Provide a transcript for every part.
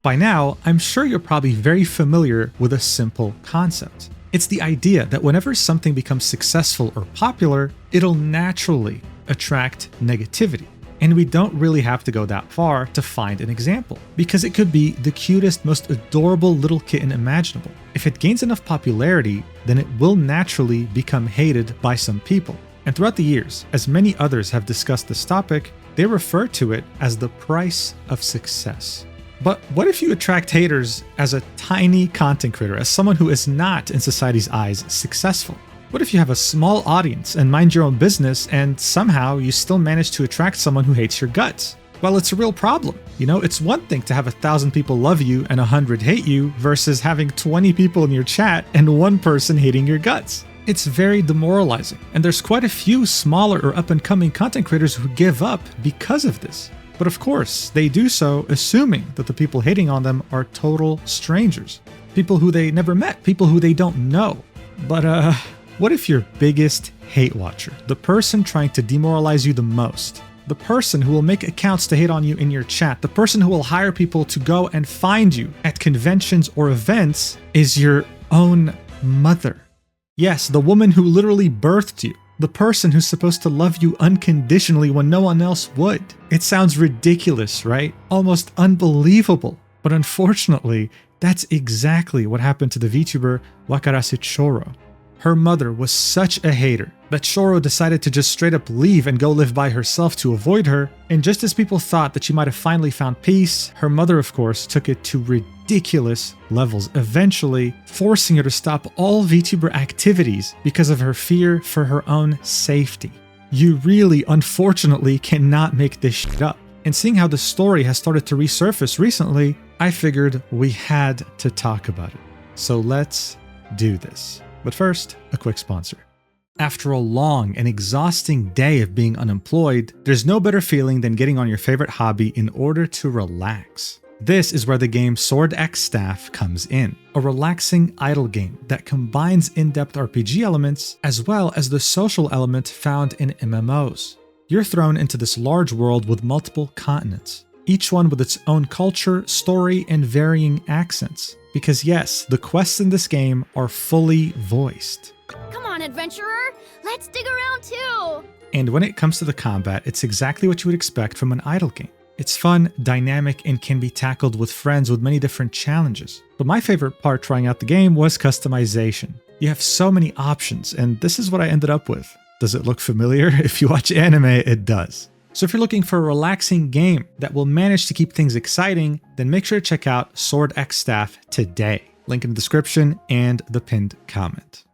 By now, I'm sure you're probably very familiar with a simple concept. It's the idea that whenever something becomes successful or popular, it'll naturally attract negativity. And we don't really have to go that far to find an example, because it could be the cutest, most adorable little kitten imaginable. If it gains enough popularity, then it will naturally become hated by some people. And throughout the years, as many others have discussed this topic, they refer to it as the price of success. But what if you attract haters as a tiny content creator, as someone who is not, in society's eyes, successful? What if you have a small audience and mind your own business and somehow you still manage to attract someone who hates your guts? Well, it's a real problem. You know, it's one thing to have 1,000 people love you and 100 hate you versus having 20 people in your chat and one person hating your guts. It's very demoralizing, and there's quite a few smaller or up-and-coming content creators who give up because of this. But of course, they do so assuming that the people hating on them are total strangers. People who they never met, people who they don't know. But what if your biggest hate watcher, the person trying to demoralize you the most, the person who will make accounts to hate on you in your chat, the person who will hire people to go and find you at conventions or events, is your own mother? Yes, the woman who literally birthed you. The person who's supposed to love you unconditionally when no one else would. It sounds ridiculous, right? Almost unbelievable. But unfortunately, that's exactly what happened to the Vtuber Wakarase Choro. Her mother was such a hater that Choro decided to just straight up leave and go live by herself to avoid her. And just as people thought that she might have finally found peace, her mother, of course, took it to ridiculous levels, eventually forcing her to stop all VTuber activities because of her fear for her own safety. You really, unfortunately, cannot make this shit up. And seeing how the story has started to resurface recently, I figured we had to talk about it. So let's do this. But first, a quick sponsor. After a long and exhausting day of being unemployed, there's no better feeling than getting on your favorite hobby in order to relax. This is where the game Sword X Staff comes in, a relaxing idle game that combines in-depth RPG elements as well as the social element found in MMOs. You're thrown into this large world with multiple continents, each one with its own culture, story, and varying accents. Because yes, the quests in this game are fully voiced. Come on, adventurer! Let's dig around too! And when it comes to the combat, it's exactly what you would expect from an idle game. It's fun, dynamic, and can be tackled with friends with many different challenges. But my favorite part trying out the game was customization. You have so many options, and this is what I ended up with. Does it look familiar? If you watch anime, it does. So if you're looking for a relaxing game that will manage to keep things exciting, then make sure to check out Sword X Staff today. Link in the description and the pinned comment.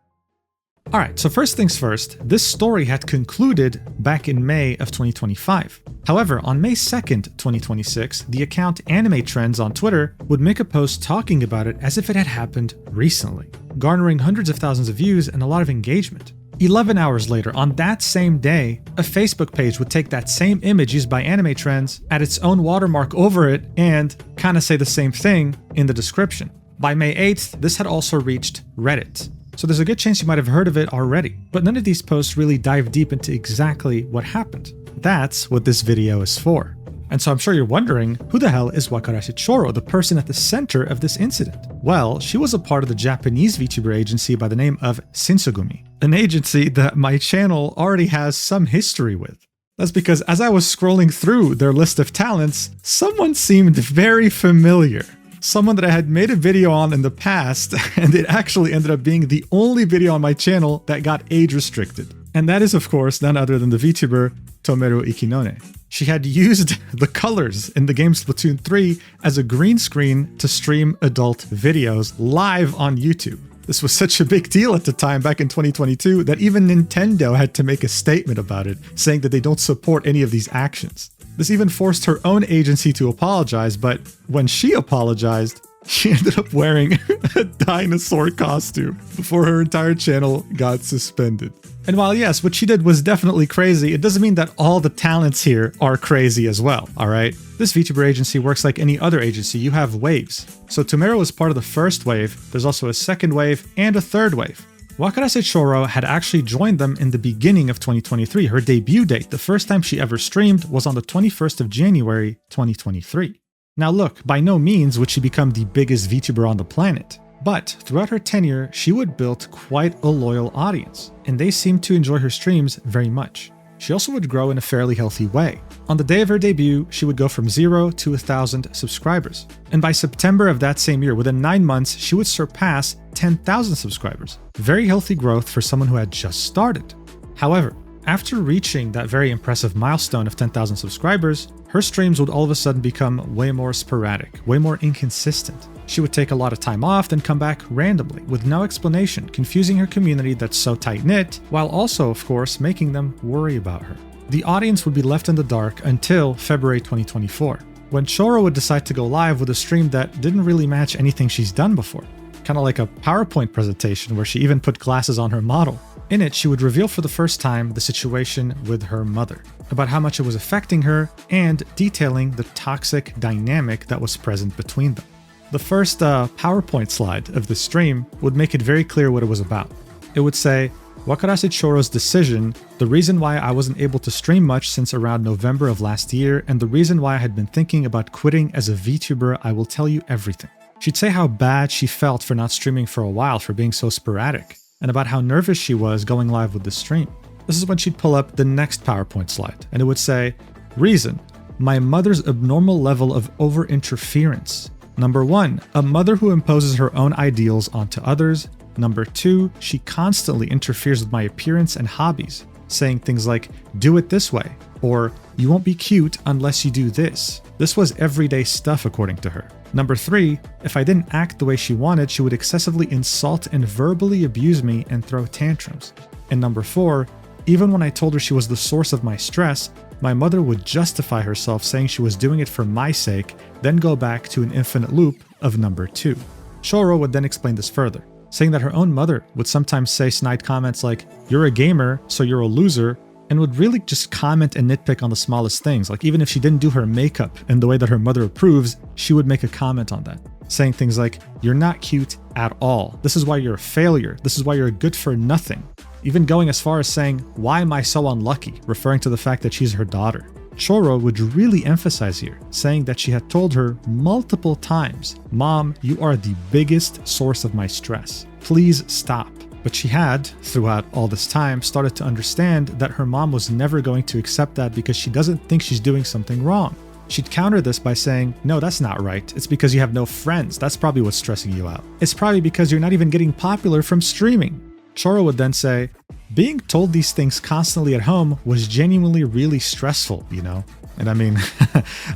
Alright, so first things first, this story had concluded back in May of 2025. However, on May 2nd, 2026, the account Anime Trends on Twitter would make a post talking about it as if it had happened recently, garnering hundreds of thousands of views and a lot of engagement. 11 hours later, on that same day, a Facebook page would take that same image used by Anime Trends, add its own watermark over it, and kinda say the same thing in the description. By May 8th, this had also reached Reddit. So there's a good chance you might have heard of it already, but none of these posts really dive deep into exactly what happened. That's what this video is for. And so I'm sure you're wondering, who the hell is Wakarase Choro, the person at the center of this incident? Well, she was a part of the Japanese VTuber agency by the name of Shinsogumi, an agency that my channel already has some history with. That's because as I was scrolling through their list of talents, someone seemed very familiar. Someone that I had made a video on in the past, and it actually ended up being the only video on my channel that got age restricted. And that is, of course, none other than the VTuber Tomeru Ikinone. She had used the colors in the game Splatoon 3 as a green screen to stream adult videos live on YouTube. This was such a big deal at the time back in 2022 that even Nintendo had to make a statement about it, saying that they don't support any of these actions. This even forced her own agency to apologize, but when she apologized, she ended up wearing a dinosaur costume before her entire channel got suspended. And while yes, what she did was definitely crazy, it doesn't mean that all the talents here are crazy as well, alright? This VTuber agency works like any other agency, you have waves. So Tomeru was part of the first wave, there's also a second wave, and a third wave. Wakarase Choro had actually joined them in the beginning of 2023. Her debut date, the first time she ever streamed, was on the 21st of January 2023. Now look, by no means would she become the biggest VTuber on the planet, but throughout her tenure, she would build quite a loyal audience, and they seemed to enjoy her streams very much. She also would grow in a fairly healthy way. On the day of her debut, she would go from 0 to 1,000 subscribers. And by September of that same year, within 9 months, she would surpass 10,000 subscribers. Very healthy growth for someone who had just started. However, after reaching that very impressive milestone of 10,000 subscribers, her streams would all of a sudden become way more sporadic, way more inconsistent. She would take a lot of time off, then come back randomly, with no explanation, confusing her community that's so tight-knit, while also, of course, making them worry about her. The audience would be left in the dark until February 2024, when Choro would decide to go live with a stream that didn't really match anything she's done before. Kind of like a PowerPoint presentation where she even put glasses on her model. In it, she would reveal for the first time the situation with her mother, about how much it was affecting her, and detailing the toxic dynamic that was present between them. The first PowerPoint slide of the stream would make it very clear what it was about. It would say, Wakarase Choro's decision, the reason why I wasn't able to stream much since around November of last year, and the reason why I had been thinking about quitting as a VTuber, I will tell you everything. She'd say how bad she felt for not streaming for a while, for being so sporadic, and about how nervous she was going live with the stream. This is when she'd pull up the next PowerPoint slide, and it would say, reason, my mother's abnormal level of over-interference. Number 1, a mother who imposes her own ideals onto others. Number 2, she constantly interferes with my appearance and hobbies, saying things like, do it this way, or you won't be cute unless you do this. This was everyday stuff according to her. Number 3, if I didn't act the way she wanted, she would excessively insult and verbally abuse me and throw tantrums. And number 4, even when I told her she was the source of my stress, my mother would justify herself saying she was doing it for my sake, then go back to an infinite loop of number 2. Choro would then explain this further, saying that her own mother would sometimes say snide comments like, you're a gamer, so you're a loser, and would really just comment and nitpick on the smallest things. Like even if she didn't do her makeup in the way that her mother approves, she would make a comment on that, saying things like, you're not cute at all. This is why you're a failure. This is why you're good for nothing. Even going as far as saying, why am I so unlucky? Referring to the fact that she's her daughter. Choro would really emphasize here, saying that she had told her multiple times, Mom, you are the biggest source of my stress. Please stop. But she had, throughout all this time, started to understand that her mom was never going to accept that because she doesn't think she's doing something wrong. She'd counter this by saying, no, that's not right. It's because you have no friends. That's probably what's stressing you out. It's probably because you're not even getting popular from streaming. Choro would then say, being told these things constantly at home was genuinely really stressful, you know? And I mean,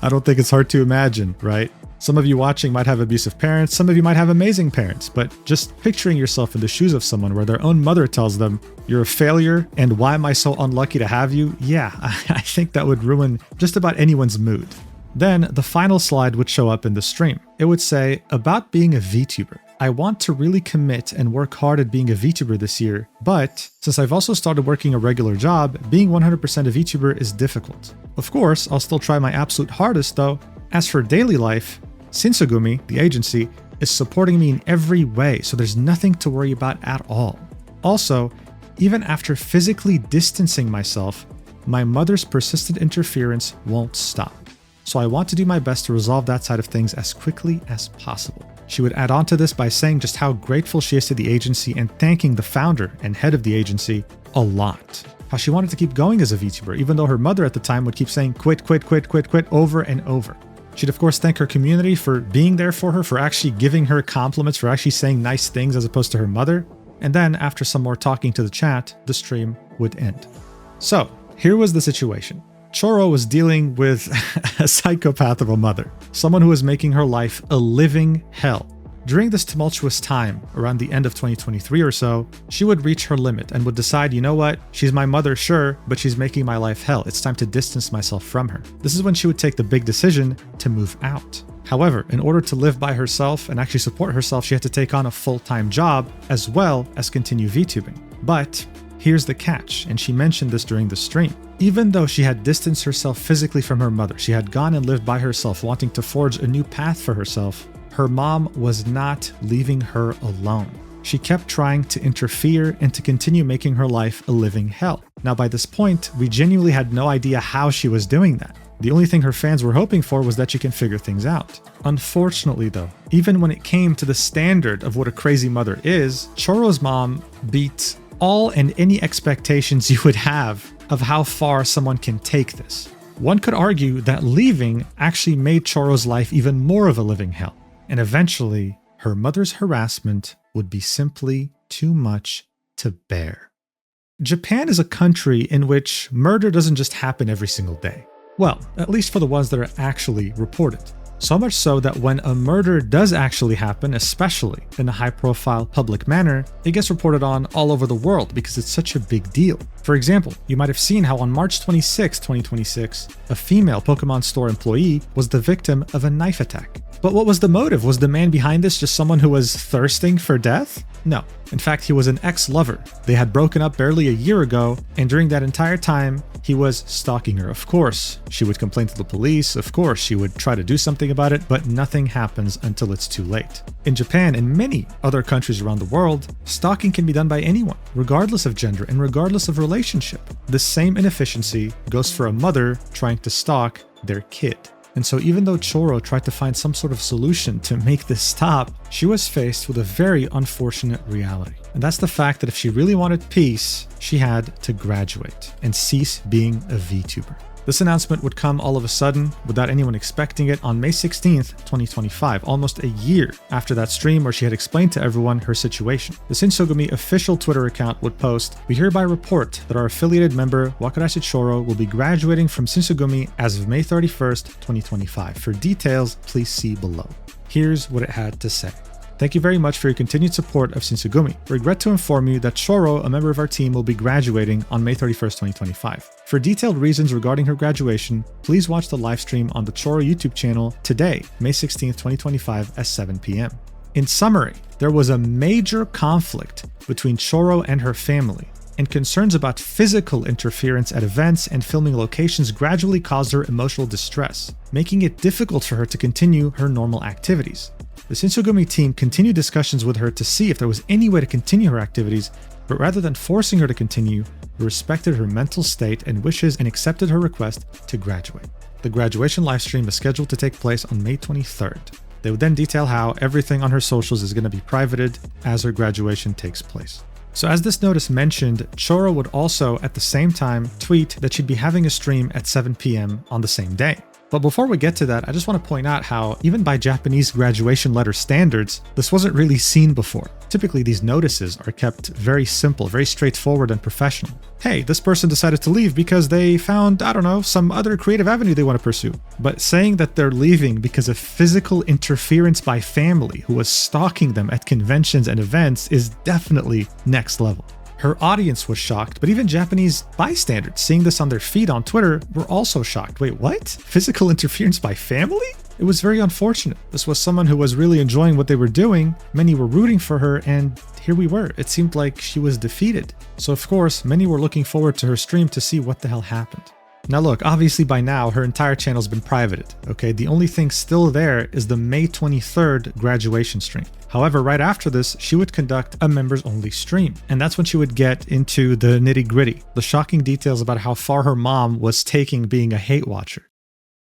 I don't think it's hard to imagine, right? Some of you watching might have abusive parents, some of you might have amazing parents, but just picturing yourself in the shoes of someone where their own mother tells them, you're a failure, and why am I so unlucky to have you? Yeah, I think that would ruin just about anyone's mood. Then the final slide would show up in the stream. It would say, about being a VTuber. I want to really commit and work hard at being a VTuber this year, but since I've also started working a regular job, being 100% a VTuber is difficult. Of course, I'll still try my absolute hardest though. As for daily life, Shinsegumi, the agency, is supporting me in every way, so there's nothing to worry about at all. Also, even after physically distancing myself, my mother's persistent interference won't stop. So I want to do my best to resolve that side of things as quickly as possible. She would add on to this by saying just how grateful she is to the agency and thanking the founder and head of the agency a lot. How she wanted to keep going as a VTuber, even though her mother at the time would keep saying quit over and over. She'd of course thank her community for being there for her, for actually giving her compliments, for actually saying nice things as opposed to her mother. And then after some more talking to the chat, the stream would end. So here was the situation. Choro was dealing with a psychopath of a mother, someone who was making her life a living hell. During this tumultuous time, around the end of 2023 or so, she would reach her limit and would decide, you know what, she's my mother, sure, but she's making my life hell. It's time to distance myself from her. This is when she would take the big decision to move out. However, in order to live by herself and actually support herself, she had to take on a full-time job as well as continue VTubing. But here's the catch, and she mentioned this during the stream. Even though she had distanced herself physically from her mother, she had gone and lived by herself, wanting to forge a new path for herself, her mom was not leaving her alone. She kept trying to interfere and to continue making her life a living hell. Now by this point, we genuinely had no idea how she was doing that. The only thing her fans were hoping for was that she can figure things out. Unfortunately though, even when it came to the standard of what a crazy mother is, Choro's mom beat all and any expectations you would have of how far someone can take this. One could argue that leaving actually made Choro's life even more of a living hell, and eventually her mother's harassment would be simply too much to bear. Japan is a country in which murder doesn't just happen every single day. Well, at least for the ones that are actually reported. So much so that when a murder does actually happen, especially in a high-profile public manner, it gets reported on all over the world because it's such a big deal. For example, you might have seen how on March 26, 2026, a female Pokemon store employee was the victim of a knife attack. But what was the motive? Was the man behind this just someone who was thirsting for death? No. In fact, he was an ex-lover. They had broken up barely a year ago, and during that entire time, he was stalking her. Of course, she would complain to the police. Of course, she would try to do something about it, but nothing happens until it's too late. In Japan and many other countries around the world, stalking can be done by anyone, regardless of gender and regardless of relationship. The same inefficiency goes for a mother trying to stalk their kid. And so even though Choro tried to find some sort of solution to make this stop, she was faced with a very unfortunate reality. And that's the fact that if she really wanted peace, she had to graduate and cease being a VTuber. This announcement would come all of a sudden, without anyone expecting it, on May 16th, 2025, almost a year after that stream where she had explained to everyone her situation. The Shinsogumi official Twitter account would post, "We hereby report that our affiliated member, Wakarase Choro, will be graduating from Shinsogumi as of May 31st, 2025. For details, please see below." Here's what it had to say. "Thank you very much for your continued support of Shinsogumi. Regret to inform you that Choro, a member of our team, will be graduating on May 31st, 2025. For detailed reasons regarding her graduation, please watch the live stream on the Choro YouTube channel today, May 16th, 2025 at 7 p.m. In summary, there was a major conflict between Choro and her family, and concerns about physical interference at events and filming locations gradually caused her emotional distress, making it difficult for her to continue her normal activities. The Shinsogumi team continued discussions with her to see if there was any way to continue her activities, but rather than forcing her to continue, they respected her mental state and wishes and accepted her request to graduate. The graduation livestream is scheduled to take place on May 23rd. They would then detail how everything on her socials is going to be privated as her graduation takes place. So as this notice mentioned, Choro would also at the same time tweet that she'd be having a stream at 7 p.m. on the same day. But before we get to that, I just want to point out how, even by Japanese graduation letter standards, this wasn't really seen before. Typically, these notices are kept very simple, very straightforward and professional. Hey, this person decided to leave because they found, I don't know, some other creative avenue they want to pursue. But saying that they're leaving because of physical interference by family who was stalking them at conventions and events is definitely next level. Her audience was shocked, but even Japanese bystanders seeing this on their feed on Twitter were also shocked. Wait, what? Physical interference by family? It was very unfortunate. This was someone who was really enjoying what they were doing. Many were rooting for her, and here we were. It seemed like she was defeated. So of course, many were looking forward to her stream to see what the hell happened. Now look, obviously by now, her entire channel's been privated, okay? The only thing still there is the May 23rd graduation stream. However, right after this, she would conduct a members-only stream, and that's when she would get into the nitty-gritty, the shocking details about how far her mom was taking being a hate watcher.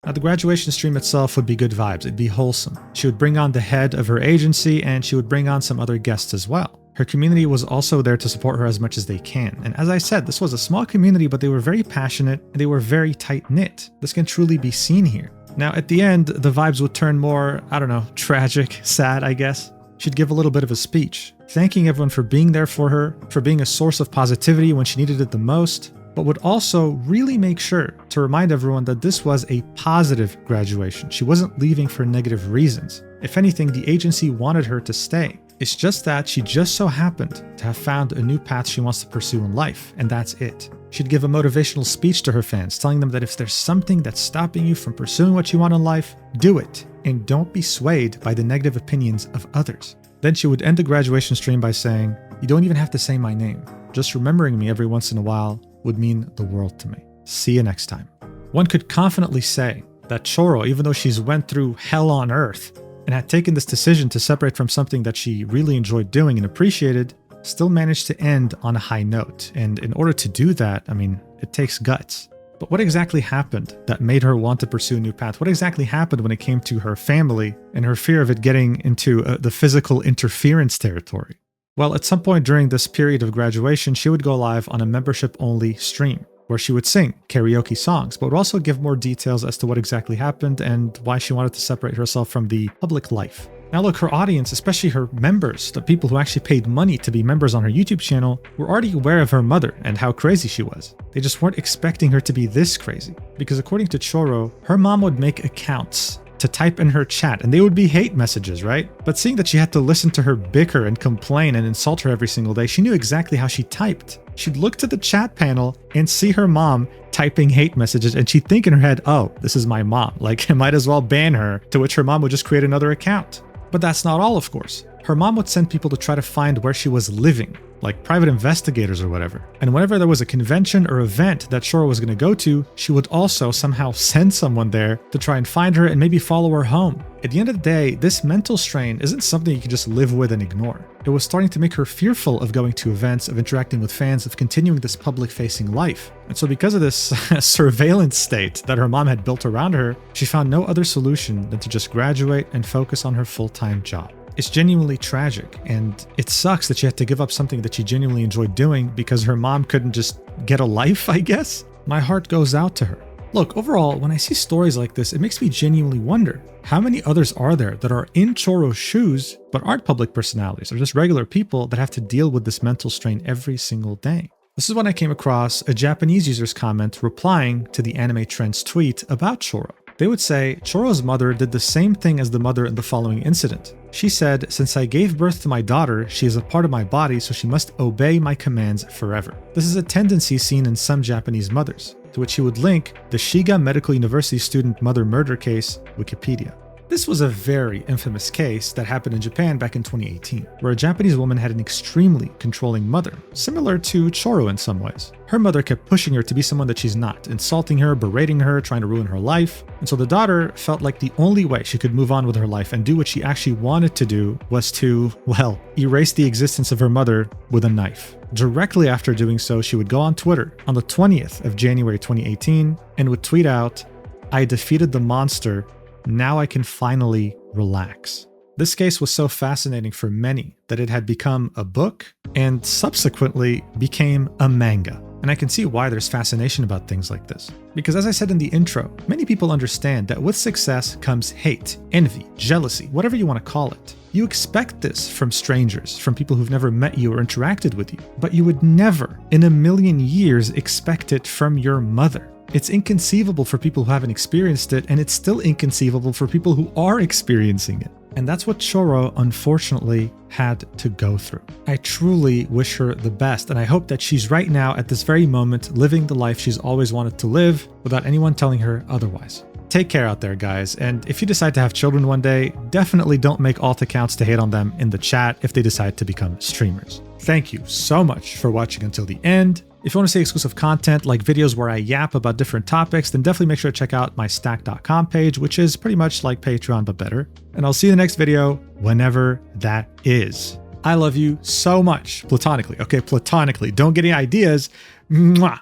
Now, the graduation stream itself would be good vibes, it'd be wholesome. She would bring on the head of her agency, and she would bring on some other guests as well. Her community was also there to support her as much as they can. And as I said, this was a small community, but they were very passionate and they were very tight-knit. This can truly be seen here. Now, at the end, the vibes would turn more, I don't know, tragic, sad, I guess. She'd give a little bit of a speech, thanking everyone for being there for her, for being a source of positivity when she needed it the most, but would also really make sure to remind everyone that this was a positive graduation. She wasn't leaving for negative reasons. If anything, the agency wanted her to stay. It's just that she just so happened to have found a new path she wants to pursue in life, and that's it. She'd give a motivational speech to her fans, telling them that if there's something that's stopping you from pursuing what you want in life, do it, and don't be swayed by the negative opinions of others. Then she would end the graduation stream by saying, "You don't even have to say my name. Just remembering me every once in a while would mean the world to me. See you next time." One could confidently say that Choro, even though she's went through hell on earth, and had taken this decision to separate from something that she really enjoyed doing and appreciated, still managed to end on a high note. And in order to do that, I mean, it takes guts. But what exactly happened that made her want to pursue a new path? What exactly happened when it came to her family and her fear of it getting into the physical interference territory? Well, at some point during this period of graduation, she would go live on a membership-only stream where she would sing karaoke songs, but would also give more details as to what exactly happened and why she wanted to separate herself from the public life. Now look, her audience, especially her members, the people who actually paid money to be members on her YouTube channel, were already aware of her mother and how crazy she was. They just weren't expecting her to be this crazy. Because according to Choro, her mom would make accounts to type in her chat, and they would be hate messages, right? But seeing that she had to listen to her bicker and complain and insult her every single day, she knew exactly how she typed. She'd look to the chat panel and see her mom typing hate messages, and she'd think in her head, oh, this is my mom. Like, I might as well ban her, to which her mom would just create another account. But that's not all, of course. Her mom would send people to try to find where she was living, like private investigators or whatever. And whenever there was a convention or event that Choro was going to go to, she would also somehow send someone there to try and find her and maybe follow her home. At the end of the day, this mental strain isn't something you can just live with and ignore. It was starting to make her fearful of going to events, of interacting with fans, of continuing this public-facing life. And so because of this surveillance state that her mom had built around her, she found no other solution than to just graduate and focus on her full-time job. It's genuinely tragic, and it sucks that she had to give up something that she genuinely enjoyed doing because her mom couldn't just get a life, I guess? My heart goes out to her. Look, overall, when I see stories like this, it makes me genuinely wonder, how many others are there that are in Choro's shoes but aren't public personalities or just regular people that have to deal with this mental strain every single day? This is when I came across a Japanese user's comment replying to the Anime Trends tweet about Choro. They would say, Choro's mother did the same thing as the mother in the following incident. She said, since I gave birth to my daughter, she is a part of my body, so she must obey my commands forever. This is a tendency seen in some Japanese mothers, to which he would link the Shiga Medical University student mother murder case, Wikipedia. This was a very infamous case that happened in Japan back in 2018, where a Japanese woman had an extremely controlling mother, similar to Choro in some ways. Her mother kept pushing her to be someone that she's not, insulting her, berating her, trying to ruin her life. And so the daughter felt like the only way she could move on with her life and do what she actually wanted to do was to, well, erase the existence of her mother with a knife. Directly after doing so, she would go on Twitter on the 20th of January 2018 and would tweet out, I defeated the monster. Now I can finally relax. This case was so fascinating for many that it had become a book and subsequently became a manga. And I can see why there's fascination about things like this. Because as I said in the intro, many people understand that with success comes hate, envy, jealousy, whatever you want to call it. You expect this from strangers, from people who've never met you or interacted with you, but you would never in a million years expect it from your mother. It's inconceivable for people who haven't experienced it, and it's still inconceivable for people who are experiencing it. And that's what Choro, unfortunately, had to go through. I truly wish her the best, and I hope that she's right now, at this very moment, living the life she's always wanted to live without anyone telling her otherwise. Take care out there, guys, and if you decide to have children one day, definitely don't make alt accounts to hate on them in the chat if they decide to become streamers. Thank you so much for watching until the end. If you want to see exclusive content like videos where I yap about different topics, then definitely make sure to check out my stack.com page, which is pretty much like Patreon but better. And I'll see you in the next video, whenever that is. I love you so much, platonically. Okay, platonically. Don't get any ideas. Mwah!